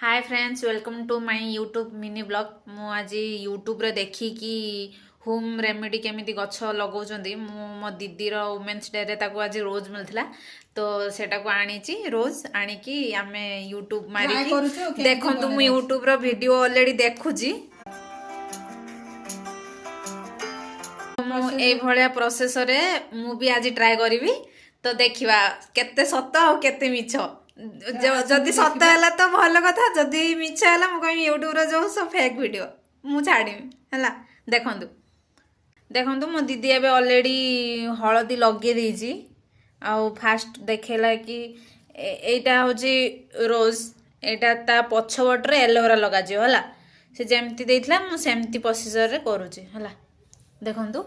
hi friends welcome to my YouTube mini blog मु आज YouTube रे देखी कि होम रेमेडी केमिति गछ लगाउछन्ती मो दीदीर वुमेन्स डे रे ताको आज रोज मिलथिला तो सेटा को आनीची रोज आनिकी आमे यूट्यूब मारी देखंतु मु यूट्यूब रो वीडियो ऑलरेडी देखुजी मु ए भलिया प्रोसेस रे मु भी आज ट्राई करबी तो देखिबा केते सत आ केते मिछ जदि सत है तो भल कथा जदि मिछ है मुझे यूट्यूब रे जो सब फेक वीडियो मु छाड़ीमी है देखंतु देखंतु मो दीदी एबे ऑलरेडी हळदी लगे देजी आउ फास्ट देखेला कि एटा होची रोज एटा ता पछवट रे एलोवेरा लगा जियो हला से जेमती देइथला मु सेमती प्रोसीजर रे करूची हला देखंतु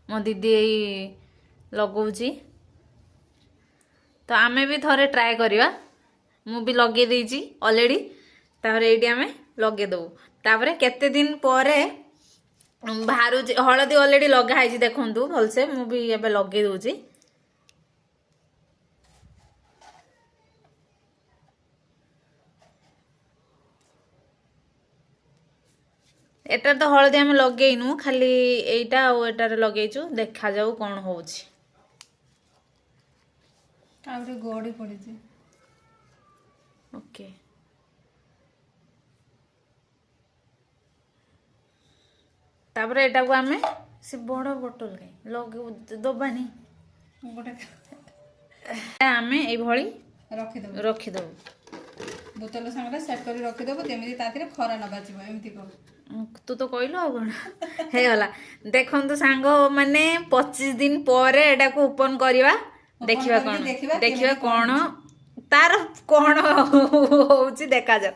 मो दीदी लगौची तो आमे भी थोड़े ट्राए करिवा मु भी लगे देजी ऑलरेडी तापर एडी आमे लगे दउ तापर केते दिन परे बाहर हळदी ऑलरेडी लगा है देखंतु भलसे मु भी एबे लगे दउची एटार तो हळदी आमे लगेइनु खाली एटा और एटार लगेइछु देखा जाऊ कोन होउची आउरे गोड़ी पड़ी थी ओके तापर एटा को आमे से बड़ बोतल के लगे दबानी गोटे आमे ए भली रखी दबो बोतल संगे सेट कर रखी दबो जेमिति ताथिरे खरा न बाजिबो एमिति को तू तो कहलु आ कोन हे होला देखंतु सांगो माने 25 दिन परे एटा को ओपन करबा देखिबा कोन तार कोन होउची देखा जा